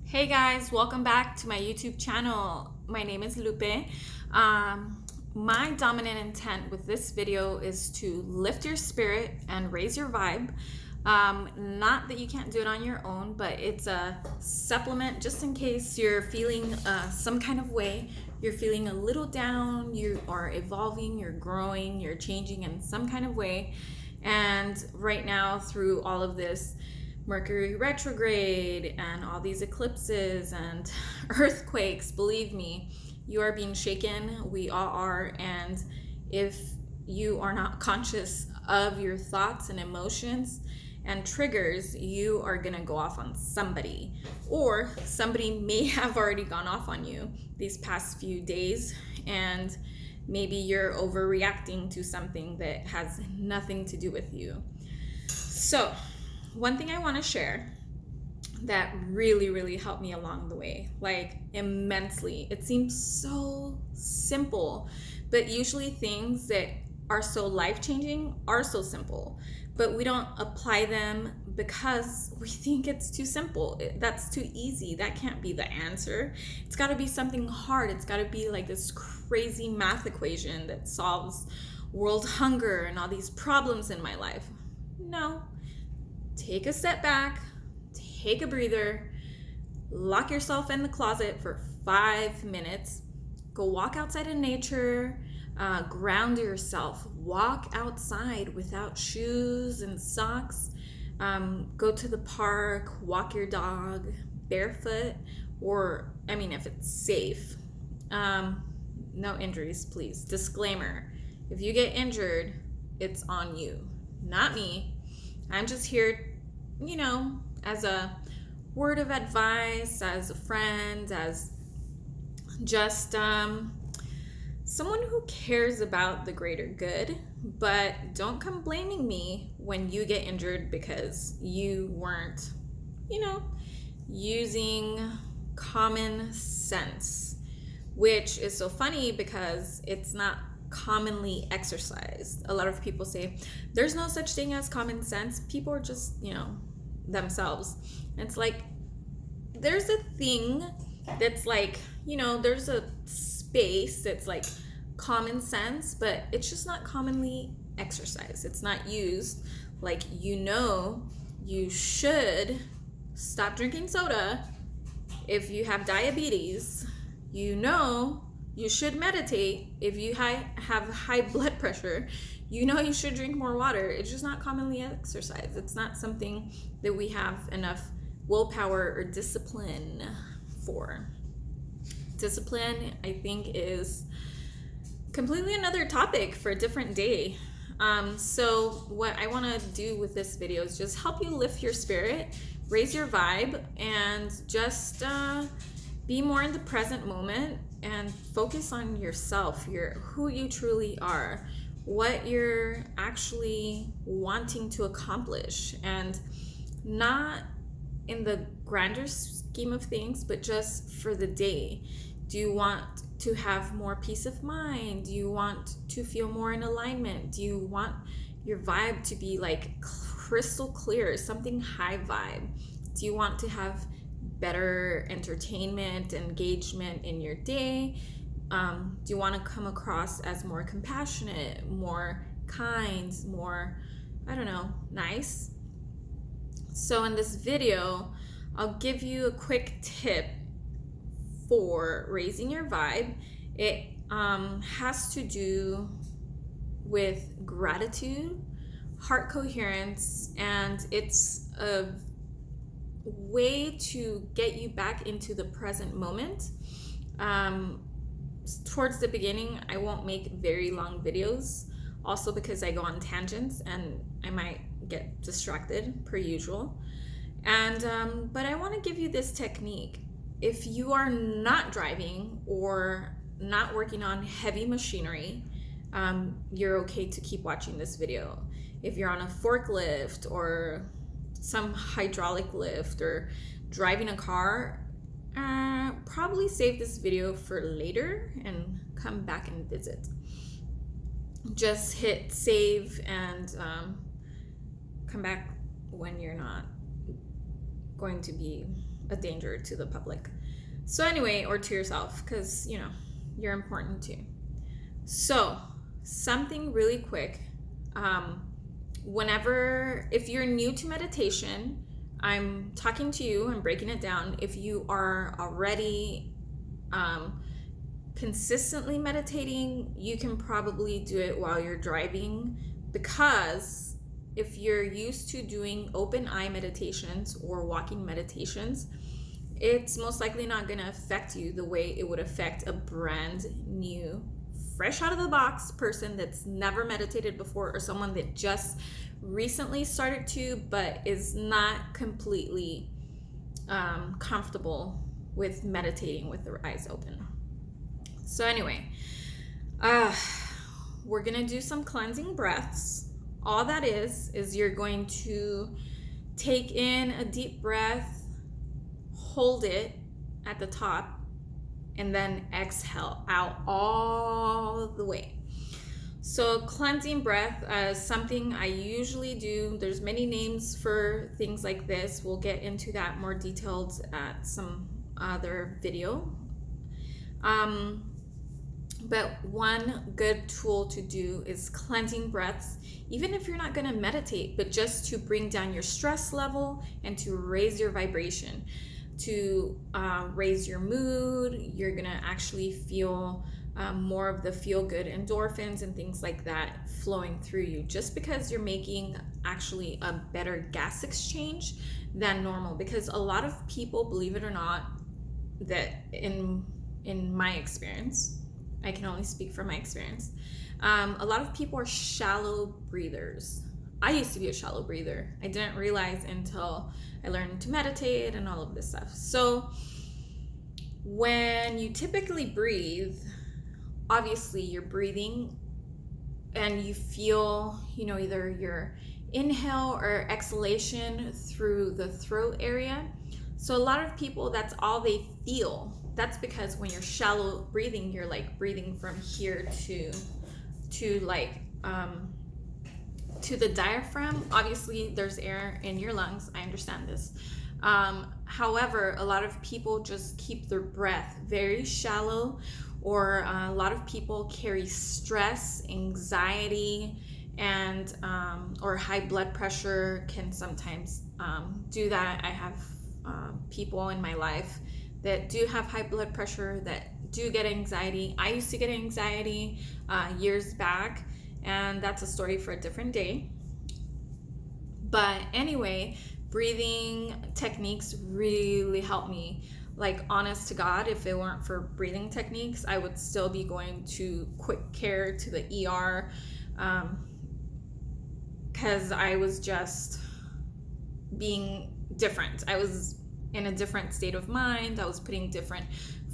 Hey guys, welcome back to my YouTube channel. My name is Lupe. My dominant intent with this video is to lift your spirit and raise your vibe. Not that you can't do it on your own, but it's a supplement just in case you're feeling some kind of way, you're feeling a little down, you are evolving, you're growing, you're changing in some kind of way. And right now, through all of this Mercury retrograde and all these eclipses and earthquakes, believe me, you are being shaken. We all are. And if you are not conscious of your thoughts and emotions and triggers, you are going to go off on somebody, or somebody may have already gone off on you these past few days, and maybe you're overreacting to something that has nothing to do with you. So, one thing I want to share that really helped me along the way, like immensely. It seems so simple, but usually things that are so life-changing are so simple, but we don't apply them because we think it's too simple. That's too easy. That can't be the answer. It's got to be something hard. It's got to be like this crazy math equation that solves world hunger and all these problems in my life. No. Take a step back, take a breather, lock yourself in the closet for 5 minutes, go walk outside in nature, ground yourself, walk outside without shoes and socks, go to the park, walk your dog barefoot, or, if it's safe. No injuries, please. Disclaimer, if you get injured, it's on you, not me. I'm just here, as a word of advice, as a friend, as just someone who cares about the greater good. But don't come blaming me when you get injured because you weren't, using common sense, which is so funny because it's not commonly exercised. A lot of people say there's no such thing as common sense. People are just, themselves. And it's like there's a thing that's like, there's a space that's like common sense, but it's just not commonly exercised. It's not used. Like, you should stop drinking soda if you have diabetes. You should meditate if you have high blood pressure. You should drink more water. It's just not commonly exercised. It's not something that we have enough willpower or discipline for. Discipline, I think, is completely another topic for a different day. So what I want to do with this video is just help you lift your spirit, raise your vibe, and just be more in the present moment and focus on yourself, who you truly are, what you're actually wanting to accomplish, and not in the grander scheme of things, but just for the day. Do you want to have more peace of mind? Do you want to feel more in alignment? Do you want your vibe to be like crystal clear, something high vibe? Do you want to have better entertainment, engagement in your day? Do you want to come across as more compassionate, more kind, more, nice? So in this video, I'll give you a quick tip for raising your vibe. It has to do with gratitude, heart coherence, and it's a way to get you back into the present moment. Towards the beginning, I won't make very long videos, also because I go on tangents and I might get distracted per usual. And but I want to give you this technique. If you are not driving or not working on heavy machinery, you're okay to keep watching this video. If you're on a forklift or some hydraulic lift or driving a car, probably save this video for later and come back and visit. Just hit save and come back when you're not going to be a danger to the public. So anyway, or to yourself, because you're important too. So something really quick, if you're new to meditation, I'm talking to you, I'm breaking it down. If you are already consistently meditating, you can probably do it while you're driving, because if you're used to doing open eye meditations or walking meditations, it's most likely not going to affect you the way it would affect a brand new, fresh out of the box person that's never meditated before, or someone that just recently started to but is not completely comfortable with meditating with their eyes open. So anyway, we're gonna do some cleansing breaths. All that is you're going to take in a deep breath, hold it at the top, and then exhale out all the way. So cleansing breath is something I usually do. There's many names for things like this. We'll get into that more detailed at some other video. But one good tool to do is cleansing breaths, even if you're not going to meditate, but just to bring down your stress level and to raise your vibration, to raise your mood. You're going to actually feel more of the feel-good endorphins and things like that flowing through you, just because you're making actually a better gas exchange than normal. Because a lot of people, believe it or not, that in my experience, I can only speak from my experience, a lot of people are shallow breathers. I used to be a shallow breather. I didn't realize until I learned to meditate and all of this stuff. So when you typically breathe, obviously you're breathing and you feel, either your inhale or exhalation through the throat area. So a lot of people, that's all they feel. That's because when you're shallow breathing, you're like breathing from here to the diaphragm. Obviously there's air in your lungs. I understand this. However, a lot of people just keep their breath very shallow, or a lot of people carry stress, anxiety, and or high blood pressure can sometimes do that. I have people in my life that do have high blood pressure, that do get anxiety. I used to get anxiety years back, and that's a story for a different day. But anyway, breathing techniques really help me. Like, honest to God, if it weren't for breathing techniques, I would still be going to quick care to the ER, because I was just being different. I was in a different state of mind. I was putting different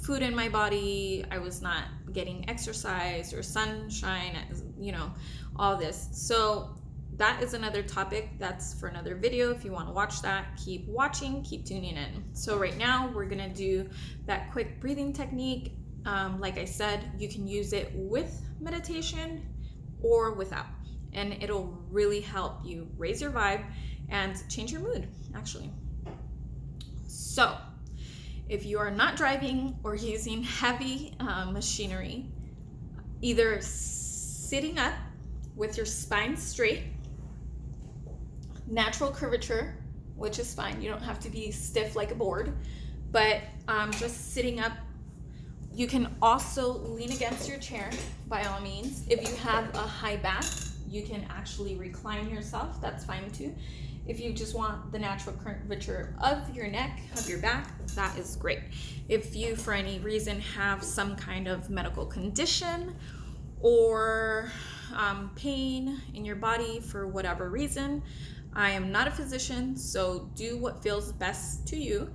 food in my body. I was not getting exercise or sunshine, all this. So that is another topic. That's for another video. If you want to watch that, keep watching, keep tuning in. So right now we're going to do that quick breathing technique. Like I said, you can use it with meditation or without, and it'll really help you raise your vibe and change your mood, actually. So if you are not driving or using heavy machinery, either sitting up with your spine straight, natural curvature, which is fine. You don't have to be stiff like a board, but just sitting up. You can also lean against your chair, by all means. If you have a high back, you can actually recline yourself. That's fine too. If you just want the natural curvature of your neck, of your back, that is great. If you, for any reason, have some kind of medical condition or pain in your body for whatever reason, I am not a physician, so do what feels best to you.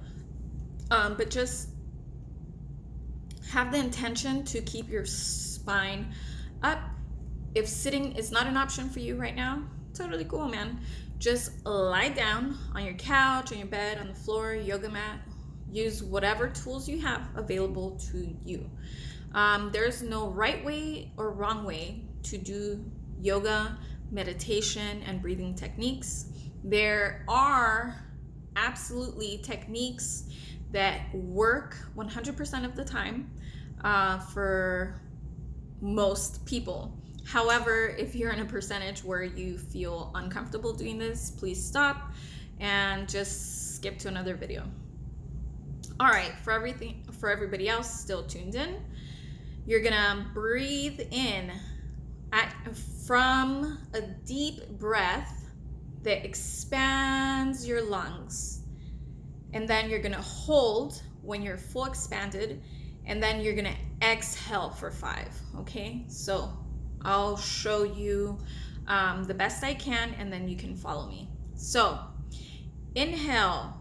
But just have the intention to keep your spine up. If sitting is not an option for you right now, totally cool, man. Just lie down on your couch, on your bed, on the floor, yoga mat. Use whatever tools you have available to you. There's no right way or wrong way to do yoga, meditation, and breathing techniques. There are absolutely techniques that work 100% of the time for most people. However, if you're in a percentage where you feel uncomfortable doing this, please stop and just skip to another video. All right, for everybody else still tuned in, you're gonna breathe in from a deep breath that expands your lungs, and then you're gonna hold when you're full expanded, and then you're gonna exhale for 5. Okay, so I'll show you the best I can, and then you can follow me. So inhale.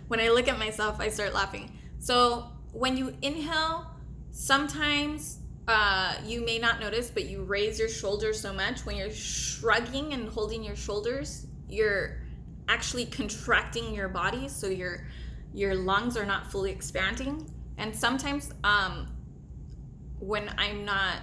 When I look at myself, I start laughing. So when you inhale, sometimes you may not notice, but you raise your shoulders so much. When you're shrugging and holding your shoulders, you're actually contracting your body, so your lungs are not fully expanding. And sometimes when I'm not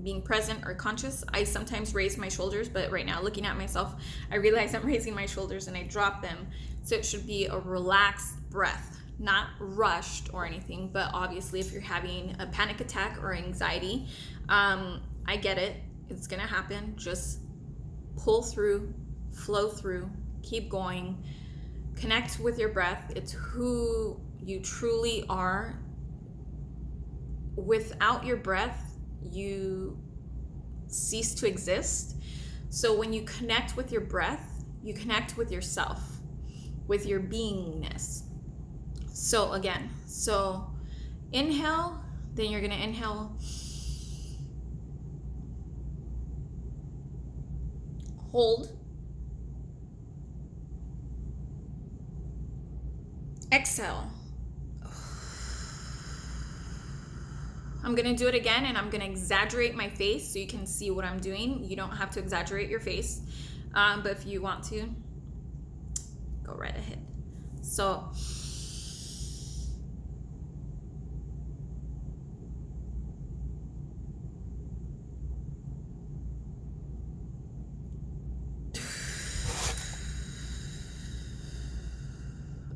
being present or conscious, I sometimes raise my shoulders, but right now, looking at myself, I realize I'm raising my shoulders and I drop them. So it should be a relaxed breath, not rushed or anything. But obviously, if you're having a panic attack or anxiety, I get it. It's gonna happen. Just pull through, flow through, keep going, connect with your breath. It's who you truly are. Without your breath, you cease to exist. So when you connect with your breath, you connect with yourself, with your beingness. So again, inhale, then you're gonna inhale, hold, exhale. I'm gonna do it again, and I'm gonna exaggerate my face so you can see what I'm doing. You don't have to exaggerate your face, but if you want to, go right ahead. So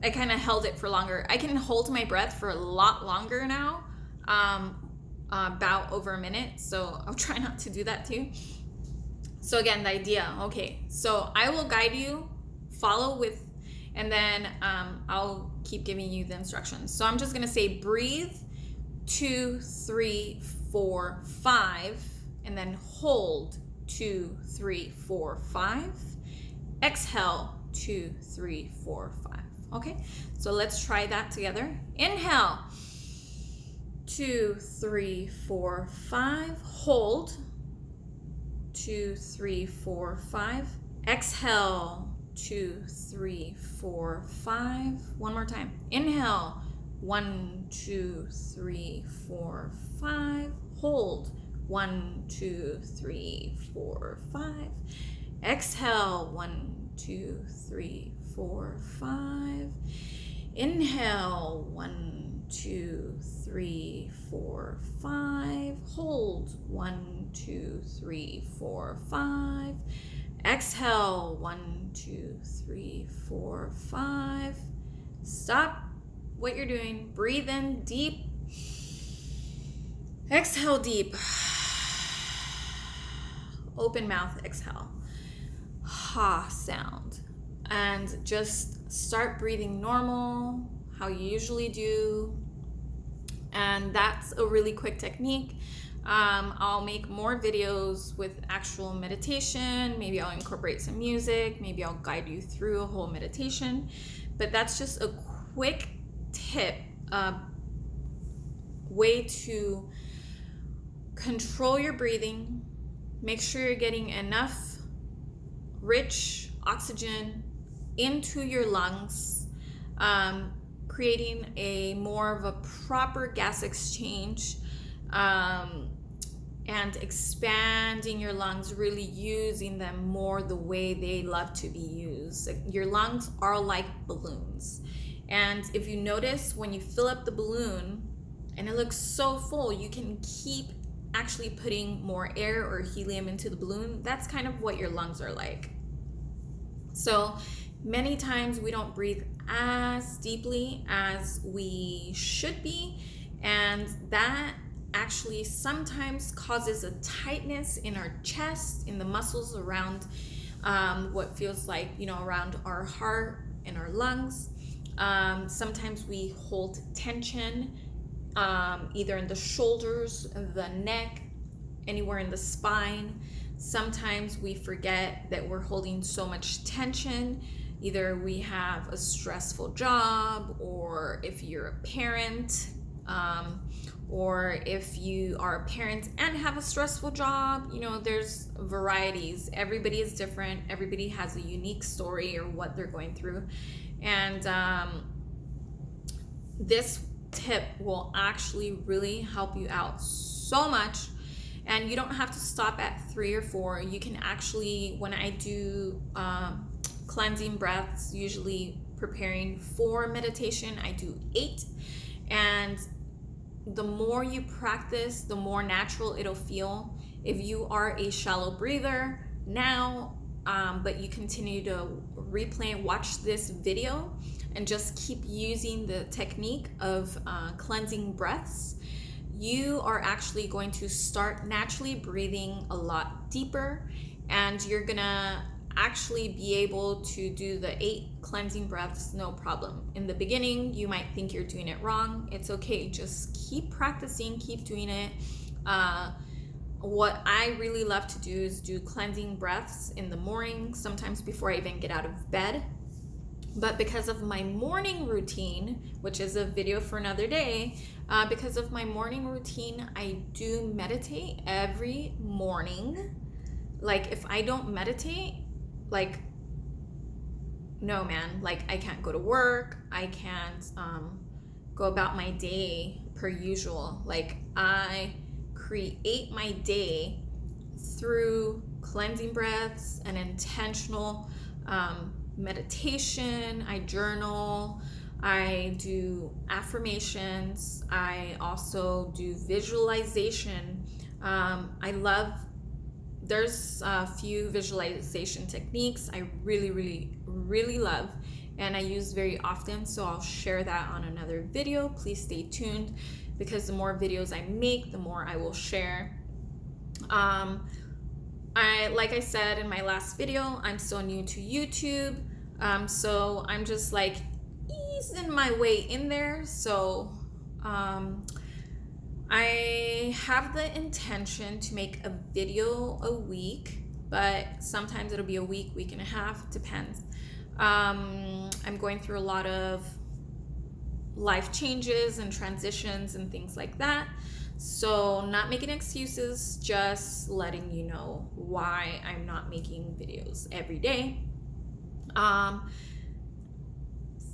I kind of held it for longer. I can hold my breath for a lot longer now, about over a minute, so I'll try not to do that too. So again, the idea, okay, so I will guide you, follow with, and then I'll keep giving you the instructions. So I'm just gonna say breathe 2, 3, 4, 5, and then hold 2, 3, 4, 5. Exhale 2, 3, 4, 5. Okay, so let's try that together. Inhale 2, 3, 4, 5. Hold 2, 3, 4, 5. Exhale 2, 3, 4, 5. One more time. Inhale 1, 2, 3, 4, 5. Hold 1, 2, 3, 4, 5. Exhale 1, 2, 3, 4, 5. Inhale 1, 2, 3, 4, 5. Hold 1, 2, 3, 4, 5. Exhale 1, 2, 3, 4, 5. Stop what you're doing. Breathe in deep. Exhale deep. Open mouth, exhale. Ha sound. And just start breathing normal, how you usually do. And that's a really quick technique. I'll make more videos with actual meditation. Maybe I'll incorporate some music. Maybe I'll guide you through a whole meditation. But that's just a quick tip, way to control your breathing. Make sure you're getting enough rich oxygen into your lungs, creating a more of a proper gas exchange, and expanding your lungs, really using them more the way they love to be used. Your lungs are like balloons, and if you notice, when you fill up the balloon, and it looks so full. You can keep actually putting more air or helium into the balloon. That's kind of what your lungs are like. So many times we don't breathe as deeply as we should be, and that actually sometimes causes a tightness in our chest, in the muscles around what feels like, around our heart and our lungs. Sometimes we hold tension either in the shoulders, the neck, anywhere in the spine. Sometimes we forget that we're holding so much tension. Either we have a stressful job, or if you're a parent, or if you are a parent and have a stressful job, there's varieties. Everybody is different. Everybody has a unique story or what they're going through. And this tip will actually really help you out so much. And you don't have to stop at 3 or 4. You can actually, when I do cleansing breaths, usually preparing for meditation, I do 8. And the more you practice, the more natural it'll feel. If you are a shallow breather now, but you continue to replay and watch this video and just keep using the technique of cleansing breaths, you are actually going to start naturally breathing a lot deeper, and you're gonna actually be able to do the 8 cleansing breaths no problem. In the beginning, you might think you're doing it wrong. It's okay. Just keep practicing, keep doing it. What I really love to do is do cleansing breaths in the morning, sometimes before I even get out of bed. But because of my morning routine, which is a video for another day, because of my morning routine, I do meditate every morning. Like, if I don't meditate, like, no, man, like, I can't go to work. I can't go about my day per usual. Like, I create my day through cleansing breaths and intentional meditation. I journal. I do affirmations. I also do visualization. There's a few visualization techniques I really, really, really love, and I use very often. So I'll share that on another video. Please stay tuned, because the more videos I make, the more I will share. Like I said in my last video, I'm so new to YouTube. So I'm just like easing my way in there. So I have the intention to make a video a week, but sometimes it'll be a week and a half, depends. I'm going through a lot of life changes and transitions and things like that. So not making excuses, just letting you know why I'm not making videos every day.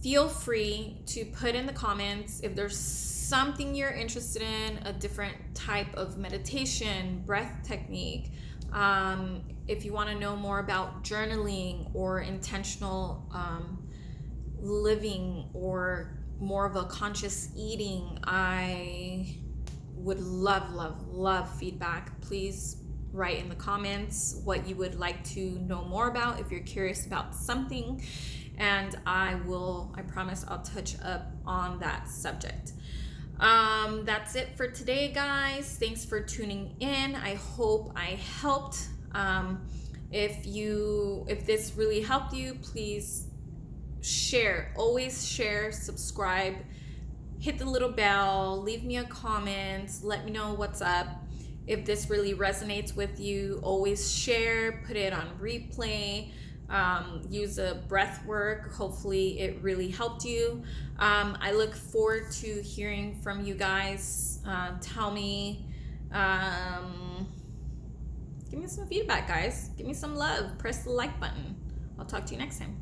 Feel free to put in the comments if there's something you're interested in, a different type of meditation, breath technique. If you want to know more about journaling or intentional living, or more of a conscious eating, I would love feedback. Please write in the comments what you would like to know more about if you're curious about something, and I promise I'll touch up on that subject. That's it for today, guys. Thanks for tuning in. I hope I helped. If this really helped you, please share. Always share, subscribe, hit the little bell, leave me a comment, let me know what's up. If this really resonates with you, always share, put it on replay, use a breath work. Hopefully it really helped you. I look forward to hearing from you guys. Tell me, give me some feedback, guys. Give me some love. Press the like button. I'll talk to you next time.